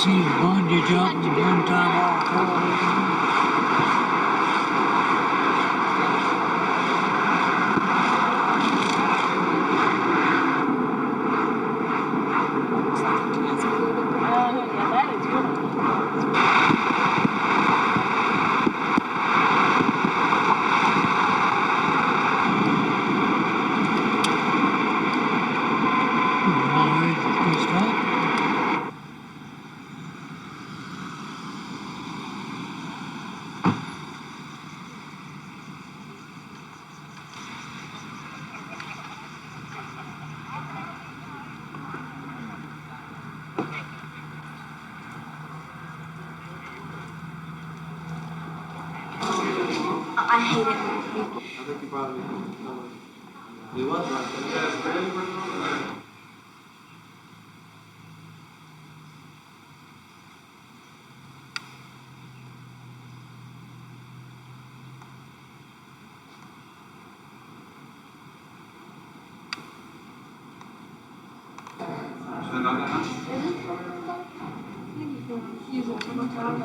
seen bungee jumping one time off television. Yeah, that is really I hate it. I think you probably he was right there. Yeah, really working on that. use it for the time.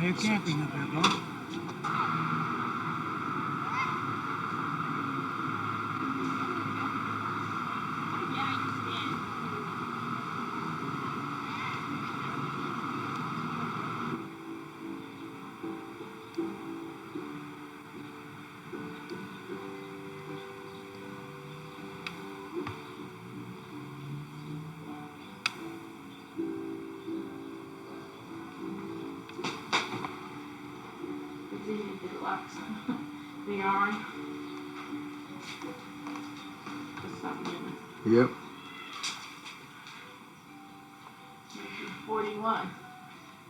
You're camping up there, Bob. The yarn. Just something in it. Yep. 41.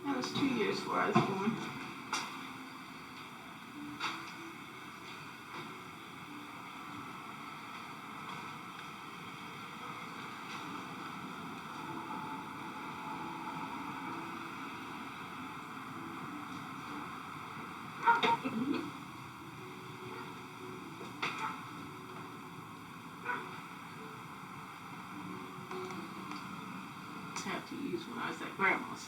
That was 2 years before I was born. Have to use when I was at grandma's.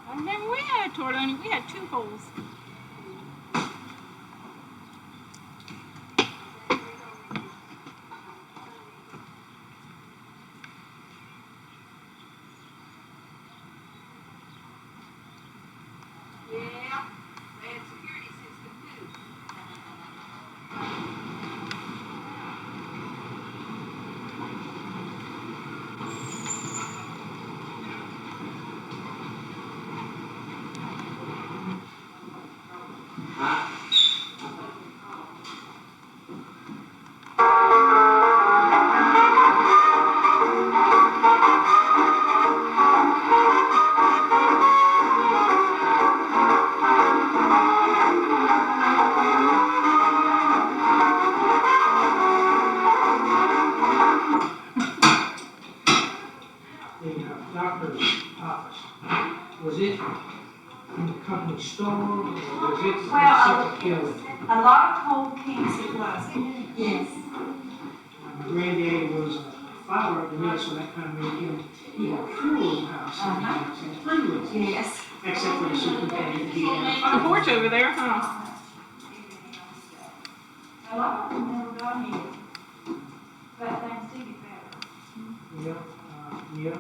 I remember we had a tornado. We had 2 holes. Yeah, they had security system too. in the company store, or was it Well, separate building? a lot of cold cans it was. Yes. My granddaddy was a firework mill, so that kind of made him, he had a fuel house in the house, and three rooms. Yes. Except for the superintendent, he had a The firework. porch over there, huh? A lot of them never got here. But things do get better. Yeah, yeah.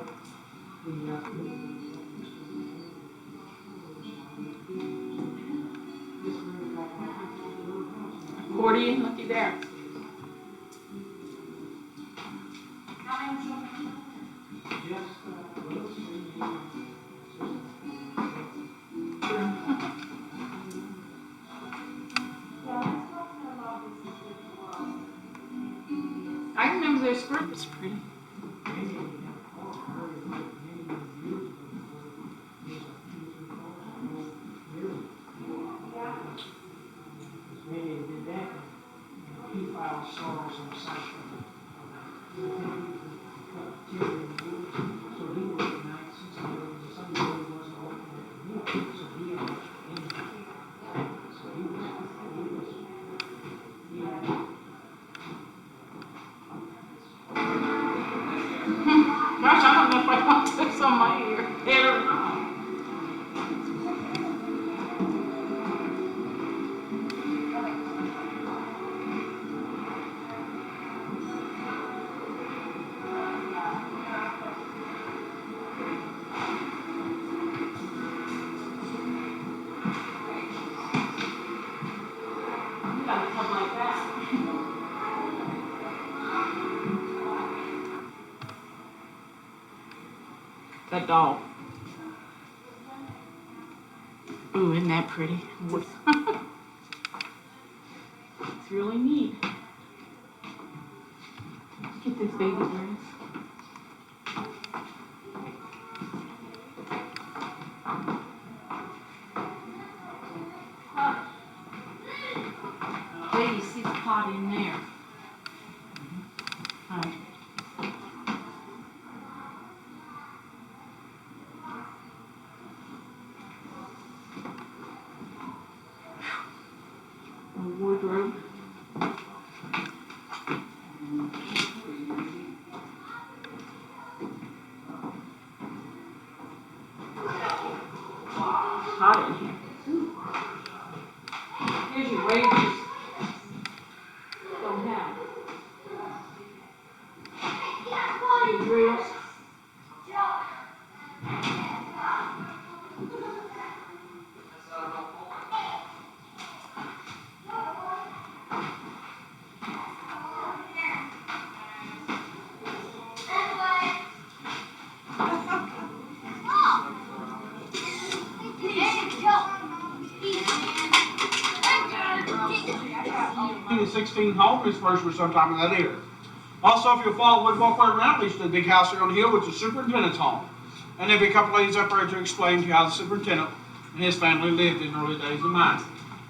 Accordion, looky there. I remember their skirt was pretty. Gosh, I don't know if I want this on my hair or not. You got a tub like that. That doll. Ooh, isn't that pretty? It's really neat. Get this baby dress. Wait, you see the pot in there. Alright. A wardrobe. Hot in here. Here's your wages. Don't have. Your drills. The 16 home is first was sometime in that era. Also, if you'll follow Wood Walkway around, there's the big house there on the hill, which is the superintendent's home. And there'll be a couple ladies up there to explain to you how the superintendent and his family lived in the early days of mine.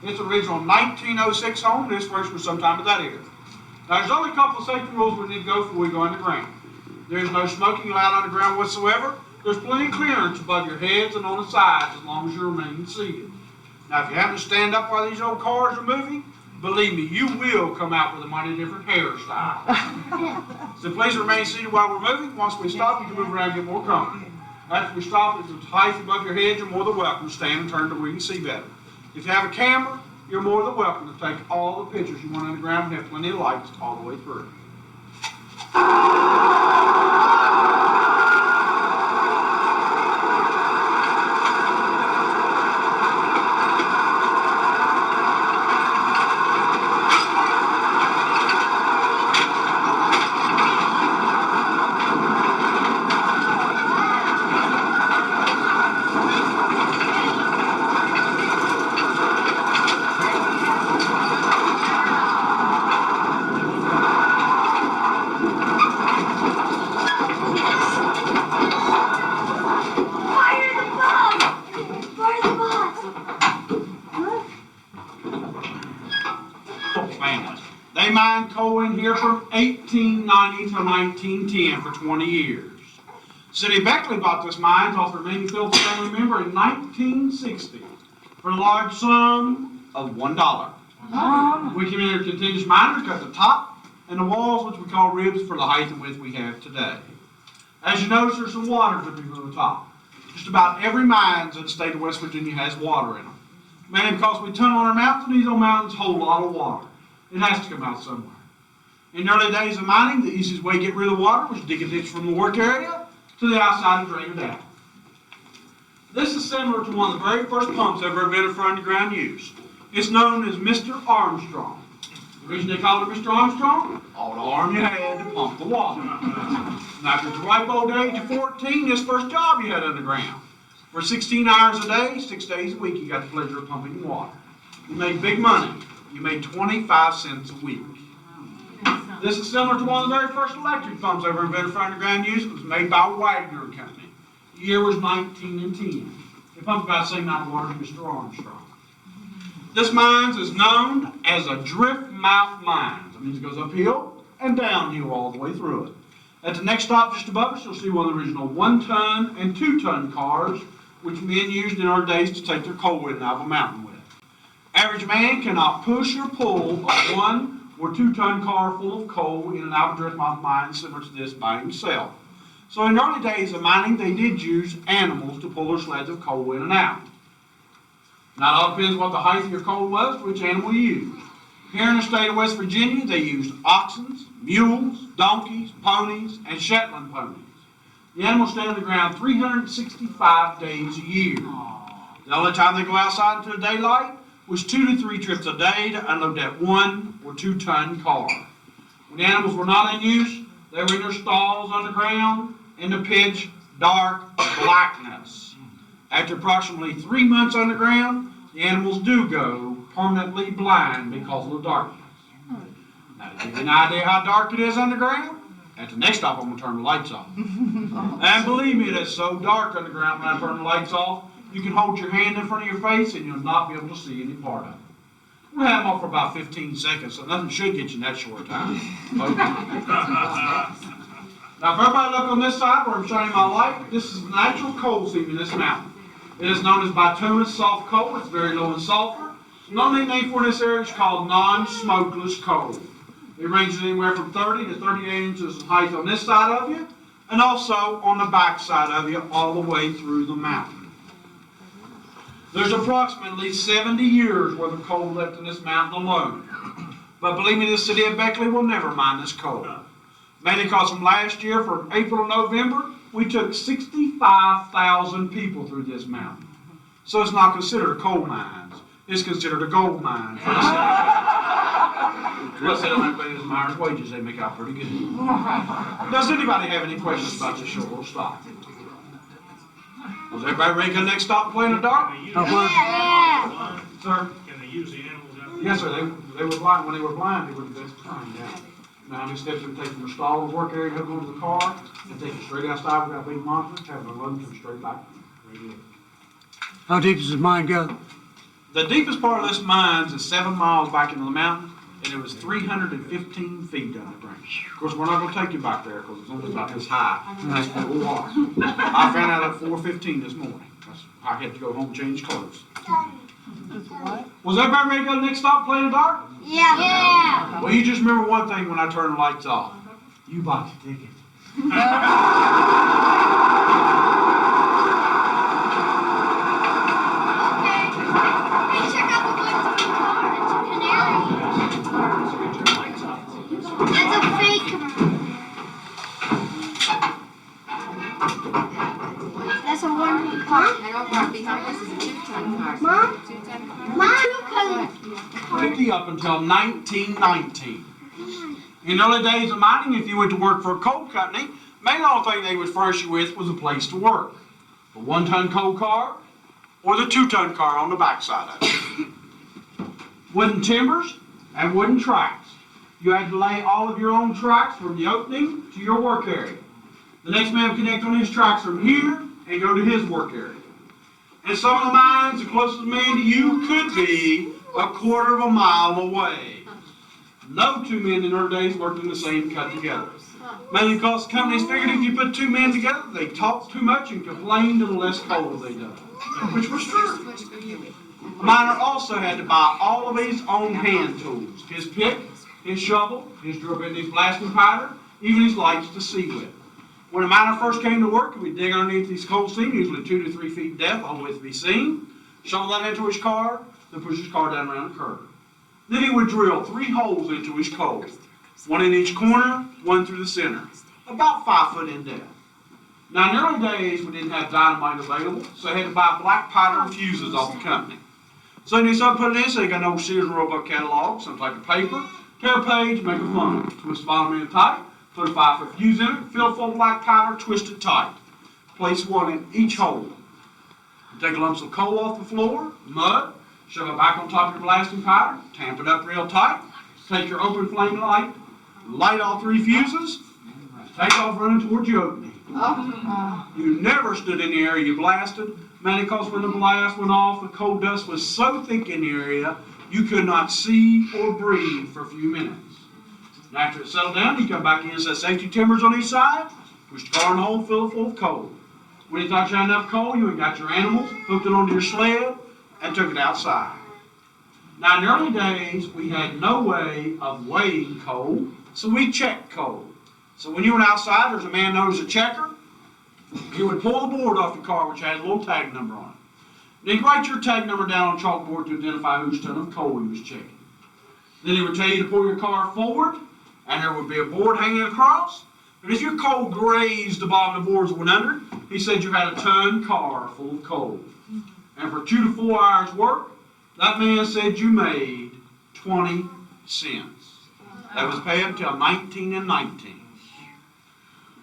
It's an original 1906 home. This first was sometime in that era. Now, there's only a couple of safety rules we need to go before we go underground. There's no smoking allowed underground whatsoever. There's plenty of clearance above your heads and on the sides as long as you remain seated. Now, if you happen to stand up while these old cars are moving, believe me, you will come out with a mighty different hairstyle. So please remain seated while we're moving. Once we stop, you can move around and get more comfortable. After we stop, if it's height above your head, you're more than welcome to stand and turn so we can see better. If you have a camera, you're more than welcome to take all the pictures you want underground. We have plenty of lights all the way through. They mined coal in here from 1890 to 1910 for 20 years. City of Beckley bought this mines off their Navy Phillips family member in 1960 for a large sum of $1. We committed continuous miners cut the top and the walls, which we call ribs, for the height and width we have today. As you notice, there's some water dripping from the top. Just about every mine in the state of West Virginia has water in them. Mainly because we tunnel on our mountains, and these old mountains hold a lot of water. It has to come out somewhere. In the early days of mining, the easiest way to get rid of the water was to dig a ditch from the work area to the outside and drain it out. This is similar to one of the very first pumps ever invented for underground use. It's known as Mr. Armstrong. The reason they called it Mr. Armstrong? All the arm you had to pump the water. Now, after the ripe old age of 14, this first job you had underground. For 16 hours a day, 6 days a week, you got the pleasure of pumping water. You made big money. You made 25 cents a week. This is similar to one of the very first electric pumps ever invented for underground use. It was made by Wagner Company. The year was 1910. They pumped about the same amount of water as Mr. Armstrong. This mine is known as a drift mouth mine. That means it goes uphill and downhill all the way through it. At the next stop just above us, you'll see one of the original 1-ton and 2-ton cars, which men used in our days to take their coal in out of a mountain with. Average man cannot push or pull a 1- or 2-ton car full of coal in and out of a drift mouth mine similar to this by himself. So in the early days of mining, they did use animals to pull their sleds of coal in and out. Now, it all depends what the height of your coal was, which animal you used. Here in the state of West Virginia, they used oxen, mules, donkeys, ponies, and Shetland ponies. The animals stay on the ground 365 days a year. The only time they go outside into the daylight was 2 to 3 trips a day to unload that 1- or 2-ton car. When the animals were not in use, they were in their stalls underground in the pitch dark blackness. After approximately 3 months underground, the animals do go permanently blind because of the darkness. Now, to give you an idea how dark it is underground, at the next stop I'm going to turn the lights off. And believe me, it is so dark underground when I turn the lights off, you can hold your hand in front of your face and you'll not be able to see any part of it. We'll have them off for about 15 seconds, so nothing should get you in that short time. Okay. Now, if everybody look on this side where I'm shining my light, this is natural coal seam in this mountain. It is known as bituminous soft coal. It's very low in sulfur. Another name for this area is called non-smokeless coal. It ranges anywhere from 30 to 38 inches in height on this side of you, and also on the back side of you all the way through the mountain. There's approximately 70 years worth of coal left in this mountain alone. But believe me, the city of Beckley will never mine this coal. Mainly because from last year, from April to November, we took 65,000 people through this mountain. So it's not considered a coal mine. It's considered a gold mine. Plus, they don't have to pay as miners' wages. They make out pretty good. Does anybody have any questions about this short little stop? Was everybody ready to go next stop and play in the dark? Yeah. Sir? Can they use the animals out there? Yes, sir. They were blind. When they were blind, they were the best time. Yeah. Now, how many steps we take from the stall to the work area, hook onto the car, and take it straight outside without big monitor, have it unload and come straight back. How deep does the mine go? The deepest part of this mine is 7 miles back into the mountain, and it was 315 feet underground. Of course, we're not going to take you back there because it's only about this high. That's full of water. I found out at 4:15 this morning. I had to go home and change clothes. Was everybody ready to go to the next stop and play in the dark? Yeah. Well, you just remember one thing when I turn the lights off. You bought your ticket. Hey, check out the one from the car. It's a canary. That's a fake. That's a one car. And over right behind us is a 2-ton car. Mom? 2-ton car. Mom? 50 up until 1919. In the early days of mining, if you went to work for a coal company, main only thing they would furnish you with was a place to work. The 1-ton coal car or the 2-ton car on the backside of it. Wooden timbers and wooden tracks. You had to lay all of your own tracks from the opening to your work area. The next man would connect on his tracks from here and go to his work area. And some of the mines, the closest man to you could be a quarter of a mile away. No two men in our days worked in the same cut together. Mainly because companies figured if you put two men together, they talked too much and complained of the less coal they done, which was true. A miner also had to buy all of his own hand tools, his pick, his shovel, his drill bit, his blasting powder, even his lights to see with. When a miner first came to work, he would dig underneath his coal seam, usually 2 to 3 feet depth, all the way to be seen, shovel that into his car, then push his car down around the curve. Then he would drill 3 holes into his coal, 1 in each corner, 1 through the center, about 5 foot in depth. Now, in the early days, we didn't have dynamite available, so they had to buy black powder and fuses off the company. So they knew something to put it in, so they got an old Sears and Roebuck catalog, some type of paper, tear a page, make a funnel, twist the bottom end tight, put a 5-foot fuse in it, fill full of black powder, twist it tight. Place 1 in each hole. Take lumps of coal off the floor, mud, shove it back on top of your blasting powder, tamp it up real tight, take your open flame light, light all 3 fuses, take off running towards your opening. You never stood in the area you blasted, mainly because when the blast went off, the coal dust was so thick in the area, you could not see or breathe for a few minutes. And after it settled down, you come back in and set safety timbers on each side, push the car in the hole, fill it full of coal. When you thought you had enough coal, you went and got your animals, hooked it onto your sled, and took it outside. Now, in the early days, we had no way of weighing coal, so we checked coal. So when you went outside, there's a man known as a checker. He would pull the board off your car, which had a little tag number on it. Then he'd write your tag number down on chalkboard to identify whose ton of coal he was checking. Then he would tell you to pull your car forward, and there would be a board hanging across. And if your coal grazed the bottom of the boards and went under, he said you had a ton car full of coal. And for 2 to 4 hours work, that man said you made 20 cents. That was paid until 1919.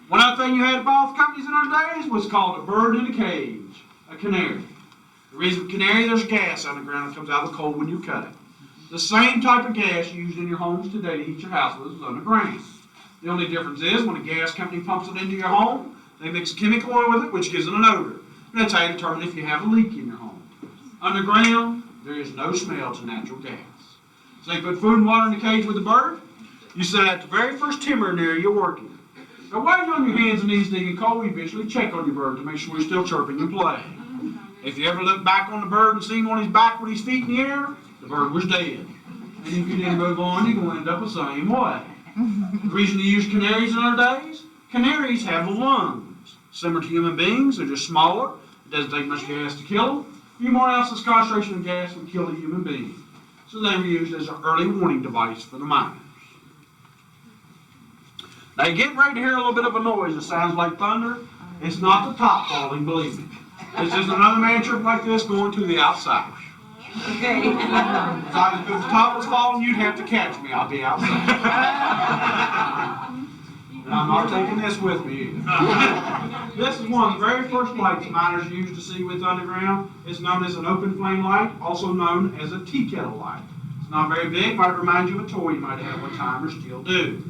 One other thing you had to buy off companies in those days was called a bird in a cage, a canary. The reason for canary, there's gas on the ground that comes out of the coal when you cut it. The same type of gas used in your homes today to heat your house with is underground. The only difference is when a gas company pumps it into your home, they mix a chemical oil with it, which gives it an odor. And that's how you determine if you have a leak in your home. Underground, there is no smell to natural gas. So you put food and water in the cage with the bird, you set at the very first timber in the area you're working. Now while you're on your hands and knees digging coal, you eventually check on your bird to make sure he's still chirping and playing. If you ever look back on the bird and see him on his back with his feet in the air, the bird was dead. And if you didn't move on, you're going to end up the same way. The reason you use canaries in our days, canaries have lungs. Similar to human beings, they're just smaller. It doesn't take much gas to kill them. A few more ounces concentration of gas would kill a human being. So they were used as an early warning device for the miners. Now you're getting ready to hear a little bit of a noise that sounds like thunder. It's not the top falling, believe me. It's just another man chirp like this going to the outside. Okay. If the top was falling, you'd have to catch me. I'll be outside. And I'm not taking this with me either. This is one of the very first lights miners used to see with underground. It's known as an open flame light, also known as a tea kettle light. It's not very big, might remind you of a toy you might have one time or still do.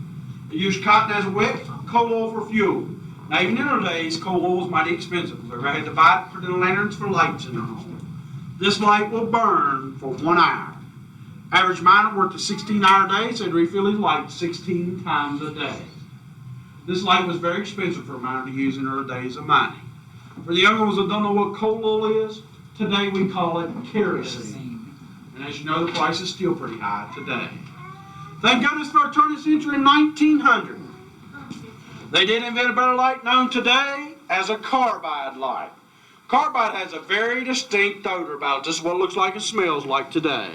They used cotton as a wick, coal oil for fuel. Now even in our days, coal oil was mighty expensive. They had to buy it for the lanterns for lights in their home. This light will burn for 1 hour. Average miner worked a 16-hour day, so he'd refill his light 16 times a day. This light was very expensive for a miner to use in early days of mining. For the younger ones that don't know what coal oil is, today we call it kerosene. And as you know, the price is still pretty high today. Thank goodness for a turn of the century in 1900. They did invent a better light known today as a carbide light. Carbide has a very distinct odor about it. This is what it looks like and smells like today.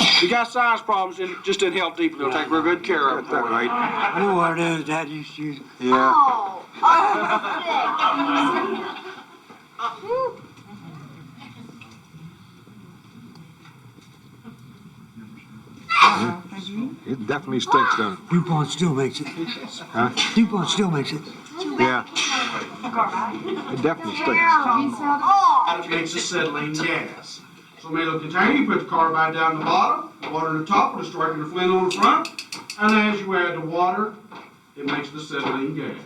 If you got sinus problems, it just didn't help deep, and they'll take real good care of it for you. Right. I know what it is, Dad used to use. Yeah. It definitely stinks, don't it? DuPont still makes it. Huh? DuPont still makes it. Yeah. It definitely stinks. And it makes acetylene gas. So in a little container, you put the carbide down the bottom, the water on the top, with a striker of flint on the front, and as you add the water, it makes the acetylene gas.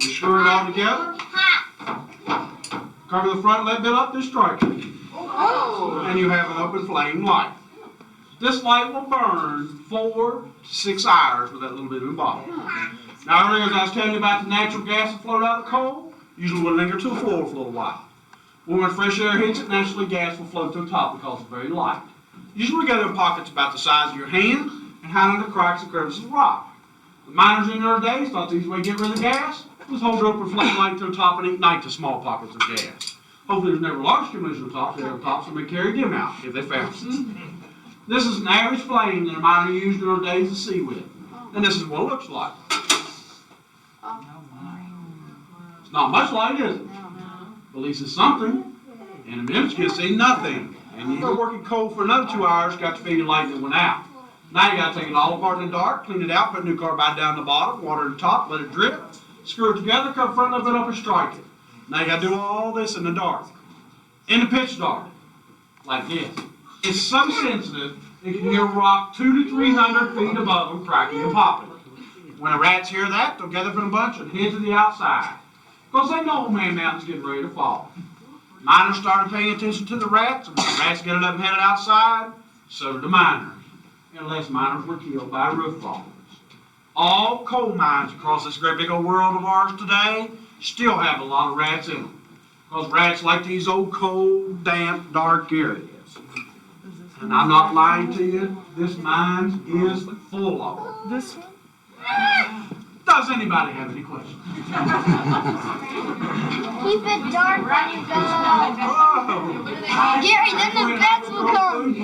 You screw it all together, cover the front lead bit up this striker, and you have an open flame light. This light will burn 4 to 6 hours with that little bit of a bottle. Now earlier as I was telling you about the natural gas that float out of the coal, usually will linger to the floor for a little while. When fresh air hits it, naturally gas will float to the top because it's very light. Usually we get in pockets about the size of your hand and hide under cracks and crevices of rock. The miners in their days thought the easy way to get rid of gas was hold it up with flame light to the top and ignite the small pockets of gas. Hopefully there's never large accumulation on top, there on top, so they carried them out if they found some. This is an average flame that a miner used in their days to see with. And this is what it looks like. It's not much light, is it? But at least it's something. And the minutes can see nothing. And you've been working coal for another 2 hours, got to feed your light that went out. Now you got to take it all apart in the dark, clean it out, put new carbide down the bottom, water the top, let it drip, screw it together, cut front of it up and strike it. Now you got to do all this in the dark. In the pitch dark. Like this. It's so sensitive, it can hear rock 200 to 300 feet above them cracking and popping. When the rats hear that, they'll gather from a bunch and head to the outside. Because they know Old Man Mountain's getting ready to fall. Miners started paying attention to the rats, and when the rats get up and headed outside, so did the miners. Unless miners were killed by roof falls. All coal mines across this great big old world of ours today still have a lot of rats in them. Because rats like these old cold, damp, dark areas. And I'm not lying to you, this mine is full of them. This one? Does anybody have any questions? Keep it dark when you go. Oh. Gary, then the beds will come.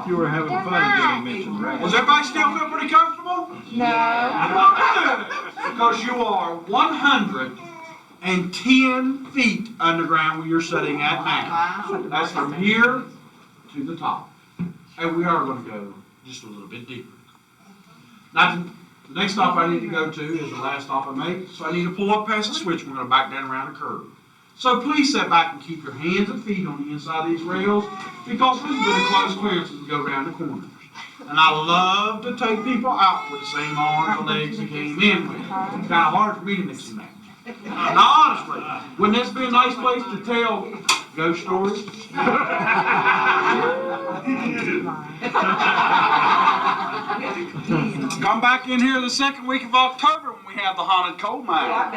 You were having fun when you mentioned rats. Does everybody still feel pretty comfortable? No. Because you are 110 feet underground where you're sitting at now. That's from here to the top. And we are going to go just a little bit deeper. Now, the next stop I need to go to is the last stop I make, so I need to pull up past the switch. We're going to back down around the curve. So please sit back and keep your hands and feet on the inside of these rails because this is going to close clearance as we go around the corners. And I love to take people out with the same arms and legs they came in with. It's kind of hard for me to mix them up. Now honestly, wouldn't this be a nice place to tell ghost stories? Come back in here the second week of October when we have the haunted coal mine.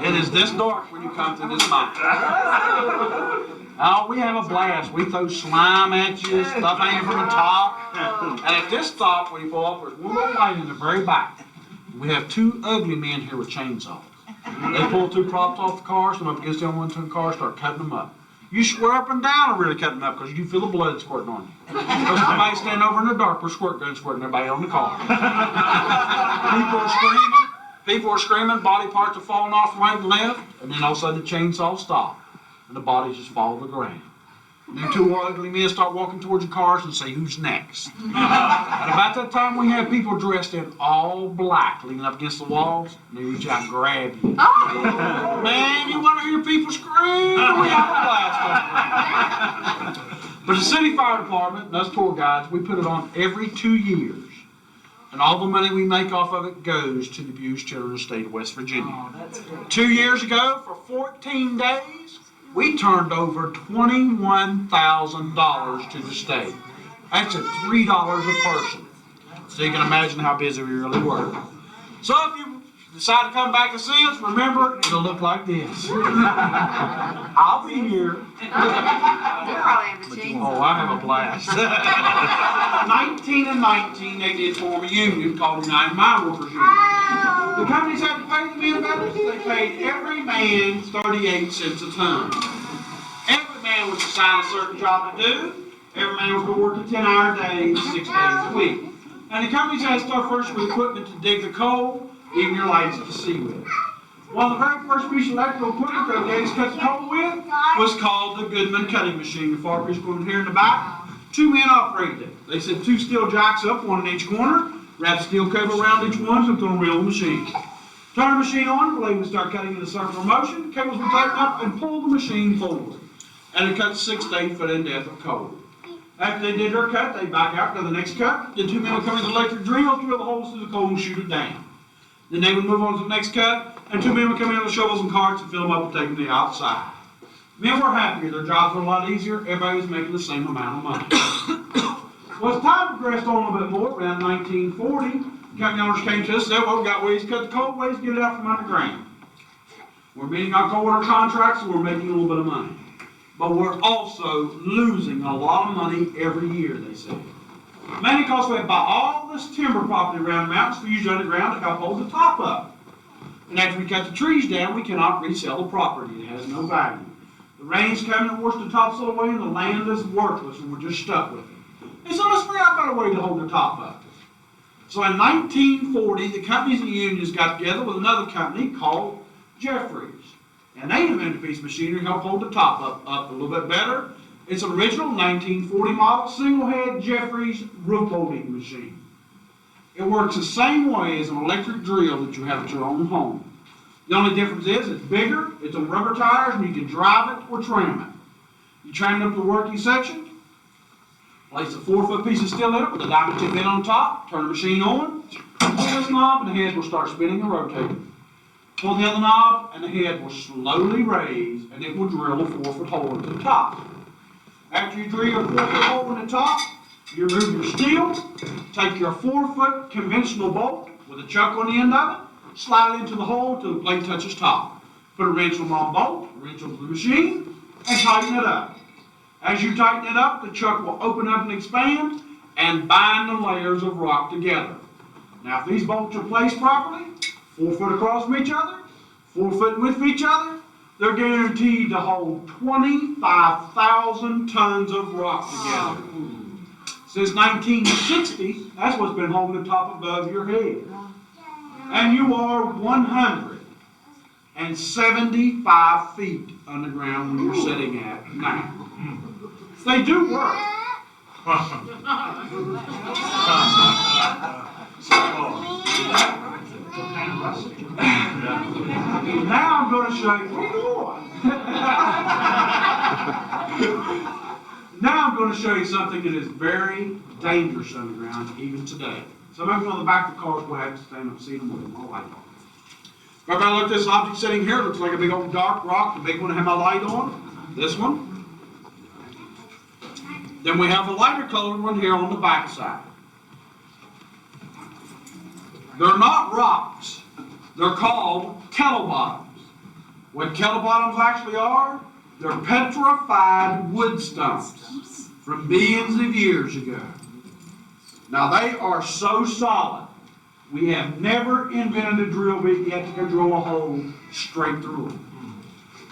It is this dark when you come to this mine. Oh, we have a blast. We throw slime at you, stuff hanging from the top. And at this stop, when you pull up, there's one little light in the very back. We have two ugly men here with chainsaws. They pull two props off the car, stand up against the other one, two cars, start cutting them up. You swear up and down are really cutting them up because you feel the blood squirting on you. Because somebody standing over in the dark with a squirt gun squirting everybody on the car. People are screaming, body parts are falling off right and left, and then all of a sudden the chainsaw stops, and the bodies just fall to the ground. And then two ugly men start walking towards the cars and say, who's next? And about that time we have people dressed in all black leaning up against the walls, and they reach out and grab you. Oh. Man, you want to hear people scream? We have a blast. But the city fire department and us tour guides, we put it on every 2 years. And all the money we make off of it goes to the abused children of the state of West Virginia. Oh, that's good. 2 years ago, for 14 days, we turned over $21,000 to the state. That's at $3 a person. So you can imagine how busy we really were. So if you decide to come back and see us, remember, it'll look like this. I'll be here. Oh, I have a blast. 19 and 19, they did form a union called the United Mine Workers Union. The companies had to pay the men benefits. They paid every man 38 cents a ton. Every man was assigned a certain job to do. Every man was going to work a 10-hour day, 6 days a week. And the companies had to start first with equipment to dig the coal, even your lights to see with. One of the very first piece of electrical equipment that they cut the coal with was called the Goodman cutting machine. The far piece going here in the back. 2 men operated it. They set 2 steel jacks up, one in each corner, wrap steel cable around each one, so it's going to reel the machine. Turn the machine on, the blade would start cutting in a circular motion, cables would tighten up and pull the machine forward. And it cut 6 to 8 foot in depth of coal. After they did their cut, they back out to the next cut. Then 2 men would come with electric drills, drill the holes through the coal and shoot it down. Then they would move on to the next cut, and 2 men would come in with shovels and carts and fill them up and take them to the outside. Men were happier, their jobs were a lot easier, everybody was making the same amount of money. Well, as time progressed on a little bit more, around 1940, company owners came to us and said, well, we've got ways to cut the coal, ways to get it out from underground. We're meeting our coal water contracts and we're making a little bit of money. But we're also losing a lot of money every year, they said. Mainly because we buy all this timber property around the mountains to use underground to help hold the top up. And after we cut the trees down, we cannot resell the property. It has no value. The rain's coming and washed the topsoil away and the land is worthless and we're just stuck with it. And so let's figure out a better way to hold the top up. So in 1940, the companies and unions got together with another company called Jeffries. And they invented a piece of machinery to help hold the top up a little bit better. It's an original 1940 model single head Jeffries roof bolting machine. It works the same way as an electric drill that you have at your own home. The only difference is it's bigger, it's on rubber tires, and you can drive it or tram it. You tram it up to the working section, place a 4-foot piece of steel in it with a diamond tip in on top, turn the machine on, pull this knob, and the head will start spinning and rotating. Pull the other knob, and the head will slowly raise, and it will drill a 4-foot hole into the top. After you drill your 4-foot hole in the top, you remove your steel, take your 4-foot conventional bolt with a chuck on the end of it, slide it into the hole until the blade touches top. Put a wrench on the bolt, a wrench onto the machine, and tighten it up. As you tighten it up, the chuck will open up and expand and bind the layers of rock together. Now, if these bolts are placed properly, 4 foot across from each other, 4 foot width of each other, they're guaranteed to hold 25,000 tons of rock together. Since 1960, that's what's been holding the top above your head. And you are 175 feet underground when you're sitting at now. They do work. Now I'm going to show you. Now I'm going to show you something that is very dangerous underground, even today. Some of you on the back of the cars will have to stand up and see them with my light on. Everybody look at this object sitting here. It looks like a big old dark rock. The big one I have my light on. This one. Then we have a lighter colored one here on the back side. They're not rocks. They're called kettle bottoms. What kettle bottoms actually are, they're petrified wood stumps from billions of years ago. Now they are so solid, we have never invented a drill bit yet to drill a hole straight through them.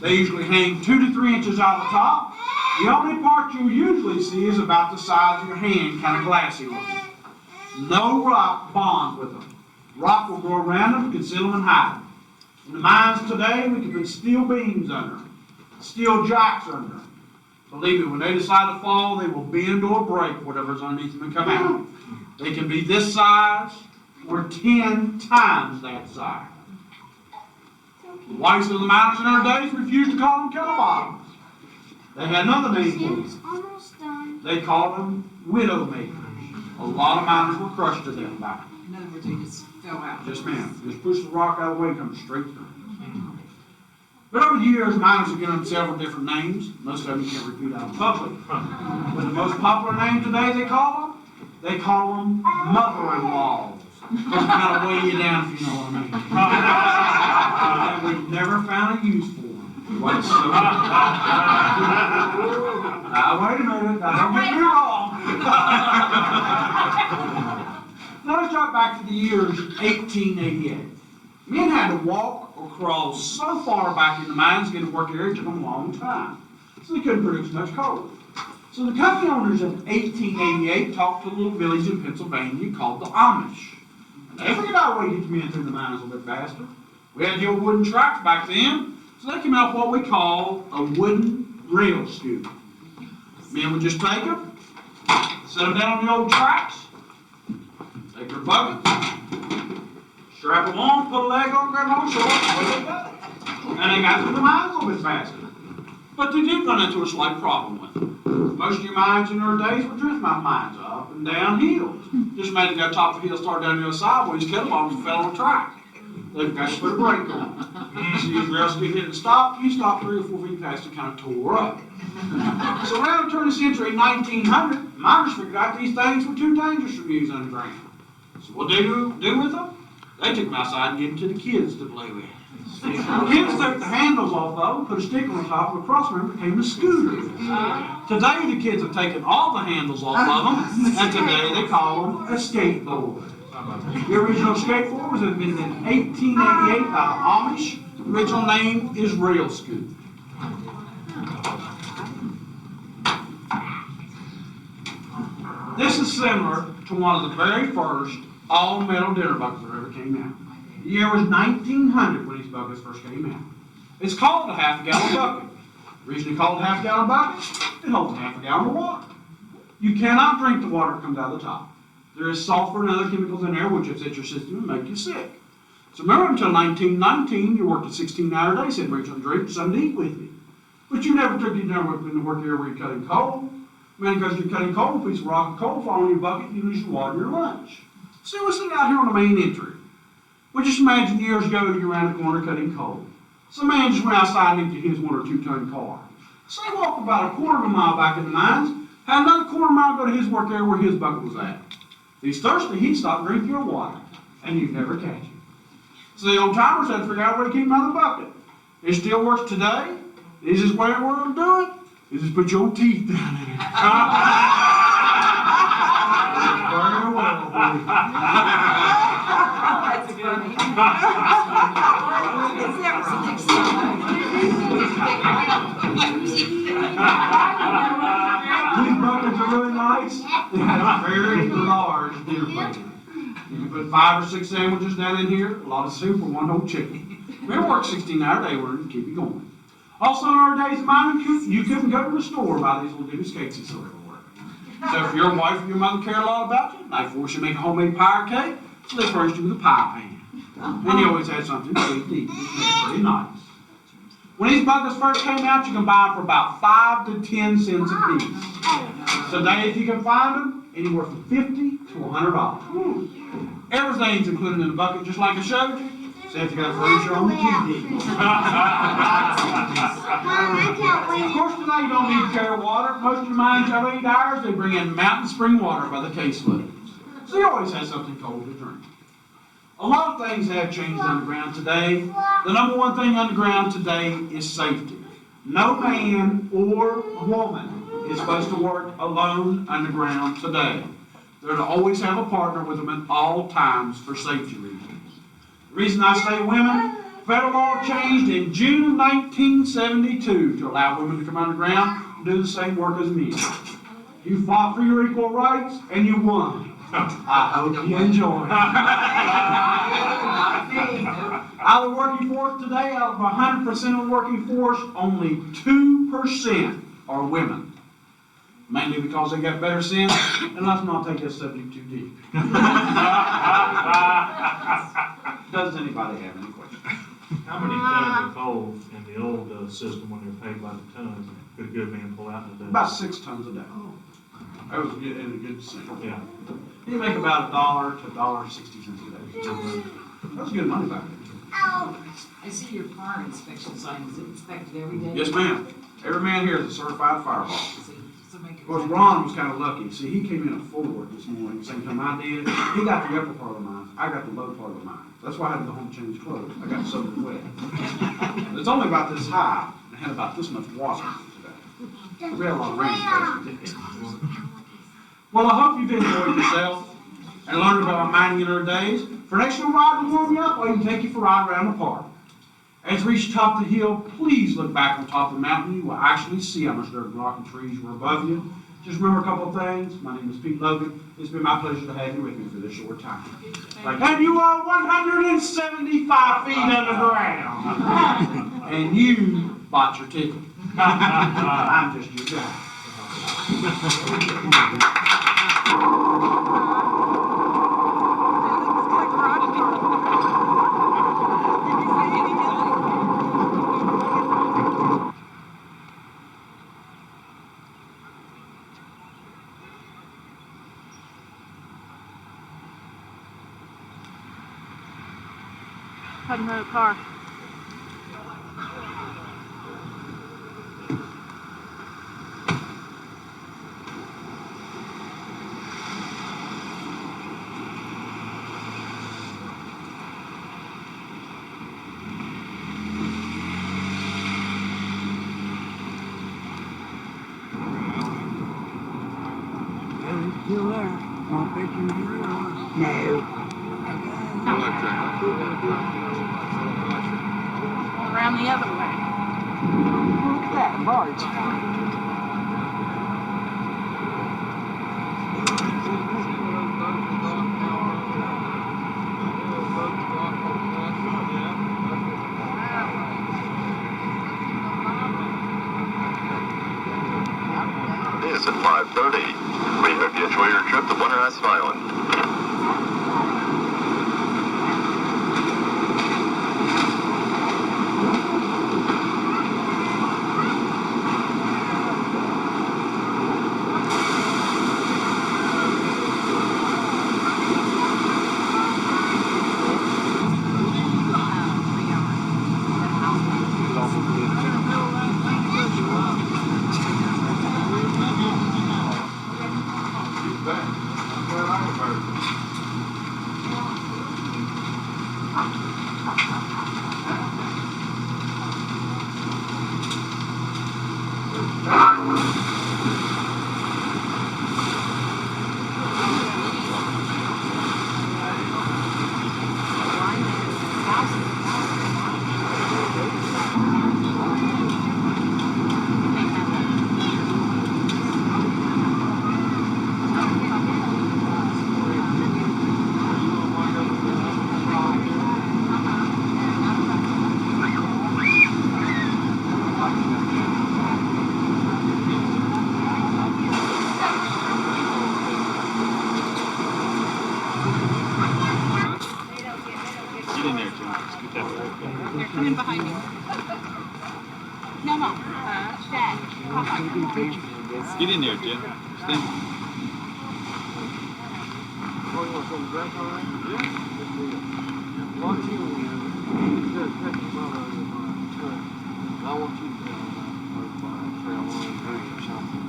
They usually hang 2 to 3 inches out of the top. The only part you'll usually see is about the size of your hand, kind of glassy looking. No rock bonds with them. Rock will grow around them, conceal them, and hide them. In the mines today, we can put steel beams under them, steel jacks under them. Believe me, when they decide to fall, they will bend or break whatever's underneath them and come out. They can be this size or 10 times that size. The whites of the miners in our days refused to call them kettle bottoms. They had another name for them. Almost done. They called them widow makers. A lot of miners were crushed to death by them. In other words, they just fell out. Yes, ma'am. Just push the rock out of the way and come straight through. But over the years, miners have given them several different names. Most of them you can't repeat out in public. But the most popular name today they call them mother-in-laws. Just kind of weigh you down, if you know what I mean. And we've never found a use for them. Wait, so, wait a minute. Now, don't get me wrong. Now let's jump back to the year 1888. Men had to walk or crawl so far back in the mines to get to work area, it took them a long time. So they couldn't produce much coal. So the company owners in 1888 talked to a little village in Pennsylvania called the Amish. And they figured out a way to get the men through the mines a little bit faster. We had the old wooden tracks back then, so they came out with what we call a wooden rail scoop. Men would just take them, set them down on the old tracks, take their bucket, strap them on, put a leg on, grab them on short, away they go. And they got through the mines a little bit faster. But they did run into a slight problem with them. Most of your mines in our days were drift mines, up and down hills. Just imagine got top of the hill, started down the other side, where these kettle bottoms fell on the track. they've got to put a brake on. See, if the rest didn't stop, you stopped 3 or 4 feet past it, kind of tore up. So around the turn of the century, in 1900, miners figured out these things were too dangerous to use underground. So what they do with them? They took them outside and gave them to the kids to play with. The kids took the handles off of them, put a sticker on top of a crossmember, became a scooter. Today the kids have taken all the handles off of them, and today they call them a skateboard. The original skateboard was invented in 1888 by the Amish. The original name is Rail Scoot. This is similar to one of the very first all-metal dinner buckets that ever came out. The year was 1900 when these buckets first came out. It's called a half-gallon bucket. The reason they call it a half-gallon bucket, it holds half a gallon of water. You cannot drink the water that comes out of the top. There is sulfur and other chemicals in there which upset your system and make you sick. So remember, until 1919, you worked a 16-hour day, said bring some drink, something to eat with you. But you never took your dinner with you to work here where you're cutting coal. Man, because you're cutting coal, a piece of rock and coal fall in your bucket, you lose your water and your lunch. See, we're sitting out here on the main entry. Well, just imagine years ago you're around the corner cutting coal. Some man just went outside and emptied his 1 or 2 ton car. So he walked about a quarter of a mile back in the mines, had another quarter mile go to his work area where his bucket was at. If he's thirsty, he'd stop and drink your water, and you'd never catch him. So the old timers had to figure out a way to keep him out of the bucket. It still works today. The easiest way in the world to do it is just put your teeth down in it. Very well, buddy. That's funny. These buckets are really nice. They have very large dinner plates. You can put 5 or 6 sandwiches down in here, a lot of soup, or 1 whole chicken. We work 16-hour day where we keep you going. Also, in our days of mining, you couldn't go to the store and buy these little bitty cakes that sort of work. So if your wife or your mother care a lot about you, they force you to make a homemade pie or cake, so they furnished you with a pie pan. And you always had something sweet to eat, which made it pretty nice. When these buckets first came out, you can buy them for about 5 to 10 cents a piece. Today, if you can find them, anywhere from $50 to $100. Everything's included in the bucket, just like I showed you. Except you got to freeze your own TV. Of course, today you don't need to carry water. Most of your mines have 8 hours. They bring in mountain spring water by the caseload. So you always have something cold to drink. A lot of things have changed underground today. The number one thing underground today is safety. No man or woman is supposed to work alone underground today. They're to always have a partner with them at all times for safety reasons. The reason I say women, federal law changed in June of 1972 to allow women to come underground and do the same work as men. You fought for your equal rights and you won. I hope you enjoy it. Out of the working force today, out of 100% of the working force, only 2% are women. Mainly because they got better sense, and let's not take this subject too deep. Does anybody have any questions? How many tons of coal in the old system, when they're paid by the ton, could a good man pull out in a day? About 6 tons a day. That was good, in a good sense. Yeah. You make about $1 to $1.60 a day. That's good money back then. I see your fire inspection sign, is it inspected every day? Yes, ma'am. Every man here is a certified fire boss. So make Of course, Ron was kind of lucky. See, he came in at Ford this morning, the same time I did. He got the upper part of the mine. I got the lower part of the mine. That's why I had to go home and change clothes. I got soaking wet. It's only about this high, and it had about this much water today. We had a lot of rain today. Well, I hope you've enjoyed yourself and learned about mining in our days. For next year ride to warm you up, or you can take you for a ride around the park. As we reach the top of the hill, please look back on top of the mountain. You will actually see how much dirt and rock and trees were above you. Just remember a couple of things. My name is Pete Logan. It's been my pleasure to have you with me for this short time. And you are 175 feet underground. And you bought your ticket. I'm just your guy. cutting her car. Still there. My picture is real. Around the other way. Look at that barge. This at 5:30. We hope you enjoy your trip to Winter Island. They're coming behind you. No, no. Dad. Get in there, Jim. Stand. Oh, you want some drink on that? Yeah. Why don't you, instead of taking my road, I want you to trail one drink or something.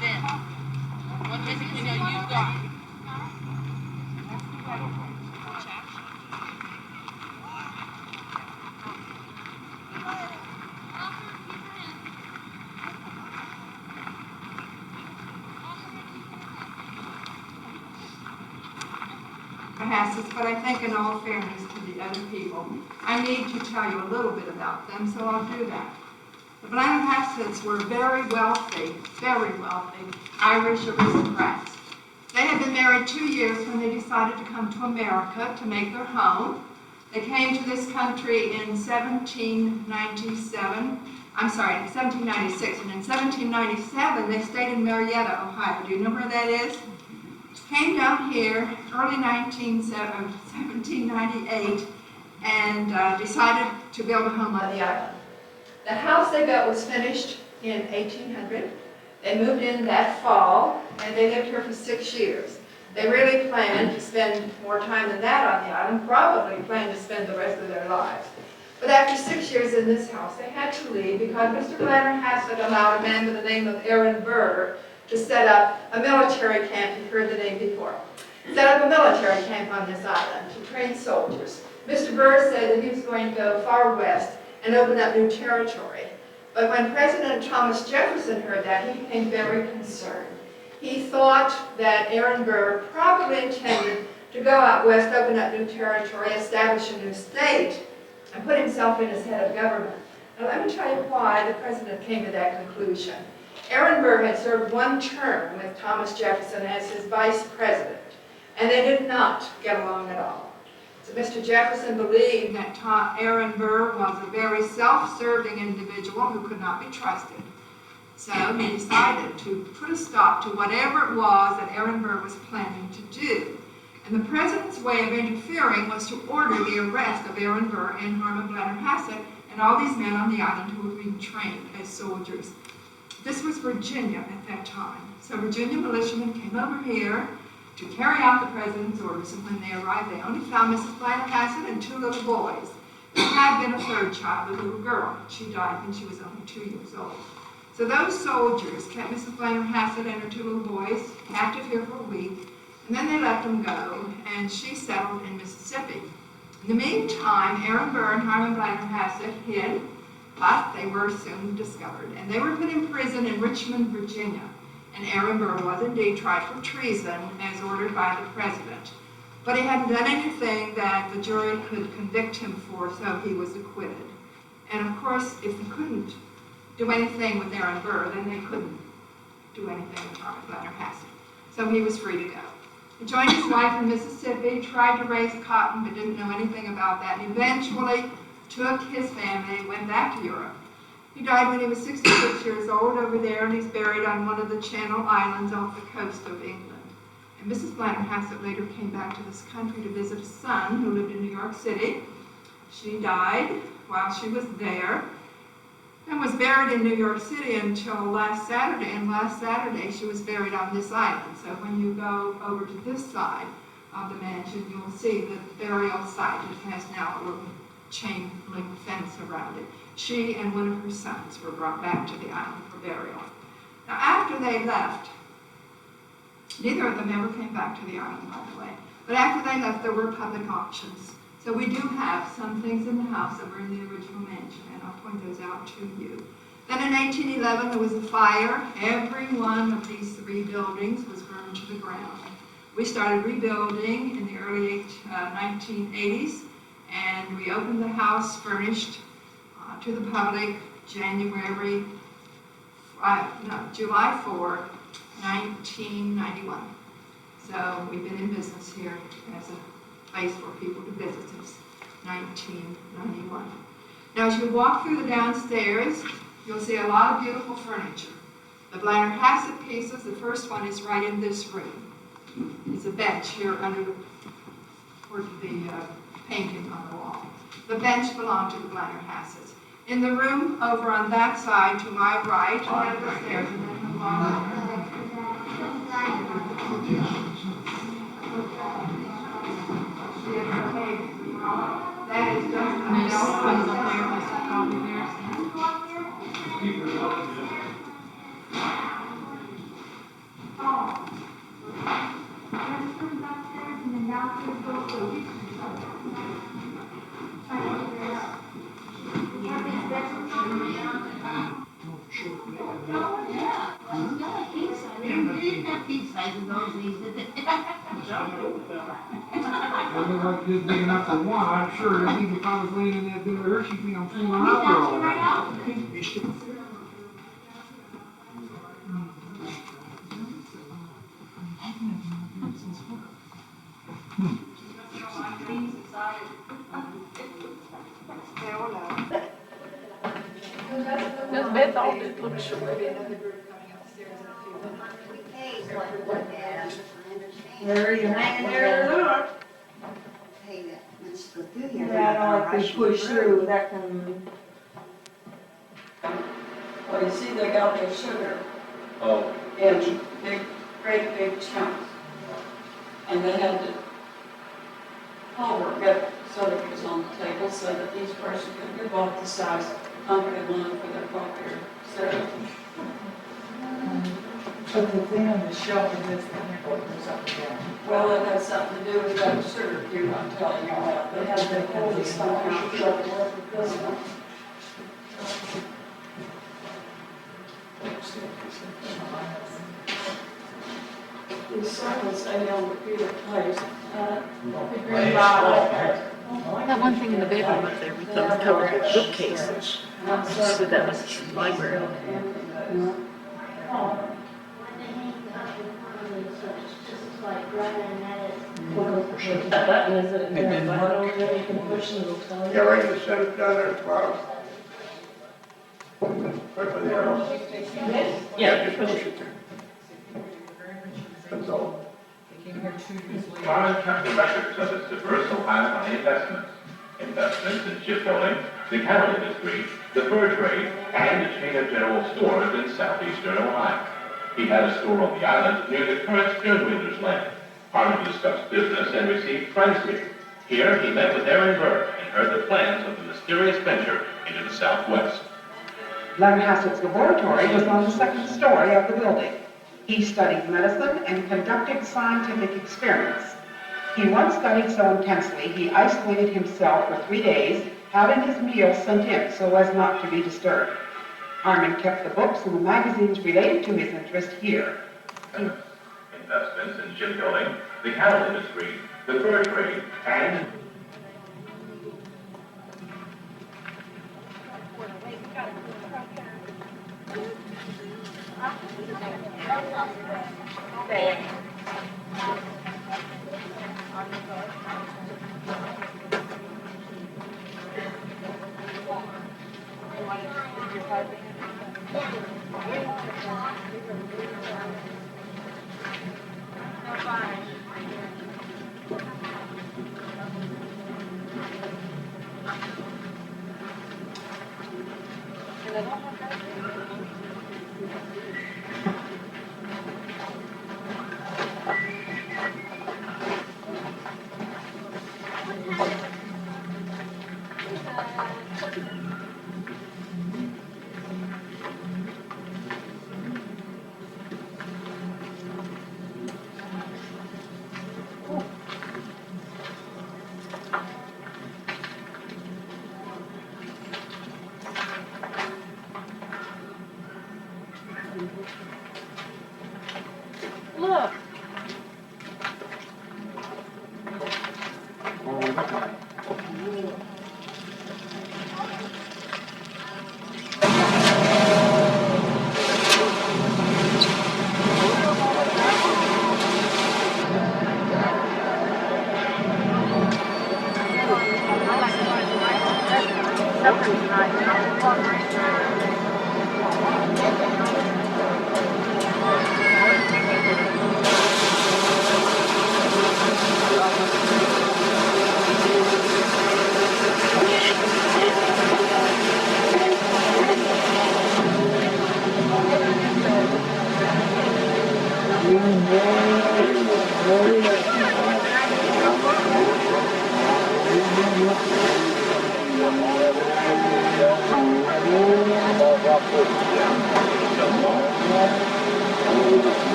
Then, what basically know you've got. But I think in all fairness to the other people, I need to tell you a little bit about them, so I'll do that. The Blennerhassetts were very wealthy Irish aristocrats. They had been married 2 years when they decided to come to America to make their home. They came to this country in 1796, and in 1797 they stayed in Marietta, Ohio. Do you know where that is? Came down here early 1798 and decided to build a home on the island. The house they built was finished in 1800. They moved in that fall and they lived here for 6 years. They really planned to spend more time than that on the island, probably planned to spend the rest of their lives. But after 6 years in this house, they had to leave because Mr. Blennerhassett allowed a man by the name of Aaron Burr to set up a military camp. You've heard the name before. Set up a military camp on this island to train soldiers. Mr. Burr said that he was going to go far west and open up new territory. But when President Thomas Jefferson heard that, he became very concerned. He thought that Aaron Burr probably intended to go out west, open up new territory, establish a new state, and put himself in as head of government. Now let me tell you why the president came to that conclusion. Aaron Burr had served one term with Thomas Jefferson as his vice president, and they did not get along at all. So Mr. Jefferson believed that Aaron Burr was a very self-serving individual who could not be trusted. So he decided to put a stop to whatever it was that Aaron Burr was planning to do. And the president's way of interfering was to order the arrest of Aaron Burr and Harmon Blennerhassett and all these men on the island who were being trained as soldiers. This was Virginia at that time. So Virginia militiamen came over here to carry out the president's orders, and when they arrived, they only found Mrs. Blanner Hassett and 2 little boys. There had been a 3rd child, a little girl. She died when she was only 2 years old. So those soldiers kept Mrs. Blanner Hassett and her 2 little boys captive here for a week, and then they let them go, and she settled in Mississippi. In the meantime, Aaron Burr and Harlan Blanner Hassett hid, but they were soon discovered, and they were put in prison in Richmond, Virginia. And Aaron Burr was indeed tried for treason as ordered by the president. But he hadn't done anything that the jury could convict him for, so he was acquitted. And of course, if they couldn't do anything with Aaron Burr, then they couldn't do anything with Harlan Blanner Hassett. So he was free to go. He joined his wife in Mississippi, tried to raise cotton, but didn't know anything about that, and eventually took his family and went back to Europe. He died when he was 66 years old over there, and he's buried on one of the Channel Islands off the coast of England. And Mrs. Blanner Hassett later came back to this country to visit a son who lived in New York City. She died while she was there and was buried in New York City until last Saturday, and last Saturday she was buried on this island. So when you go over to this side of the mansion, you'll see the burial site. It has now a little chain link fence around it. She and one of her sons were brought back to the island for burial. Now after they left, neither of them ever came back to the island, by the way, but after they left there were public auctions. So we do have some things in the house that were in the original mansion, and I'll point those out to you. Then in 1811 there was a fire. Every one of these 3 buildings was burned to the ground. We started rebuilding in the early 1980s, and we opened the house furnished to the public July 4, 1991. So we've been in business here as a place for people to visit since 1991. Now as you walk through the downstairs, you'll see a lot of beautiful furniture. The Blanner Hassett pieces, the first one is right in this room. It's a bench here under the painting on the wall. The bench belonged to the Blanner Hassets. In the room over on that side to my right, ahead of the stairs, and then the wall. That is just a There's ones up bell. there, there's a copy there. It looked like just big enough for one, I'm sure. I think if I was laying in that bed with her, she'd be on full hour. This bed's all just looks short. There you hanging there, look. Yeah, I don't like to push through, that can. Well, you see, they got their sugar Oh. in big, great big chunks. And they had to get so that it was on the table so that each person could give off the size hunk they wanted for their coffee or syrup. So the thing on the shelf is this, and it goes up and down. Well, it has something to do with that sugar cube I'm telling you about. They had to pull this stuff out to work with this one. These circles stay on the Peter place. The green bottle. That one thing in the bedroom up there with those covered bookcases. So that was the library. That button is it? Button over there you can push and it'll tell you. Yeah, right, just set it down there at the bottom. Right by the arrow. Yeah, Just push it there. That's all. Modern country records of its diverse Ohio money investments. Investments in shipbuilding, the cattle industry, the fur trade, and a chain of general stores in southeastern Ohio. He had a store on the island near the current Sternwinder's land. Harmon discussed business and received friends meeting. Here, he met with Aaron Burr and heard the plans of the mysterious venture into the Southwest. Langhassett's laboratory was on the second story of the building. He studied medicine and conducted scientific experiments. He once studied so intensely, he isolated himself for 3 days, having his meals sent in so as not to be disturbed. Harmon kept the books and the magazines related to his interest here. Investments in shipbuilding, the cattle industry, the fur trade, and Look.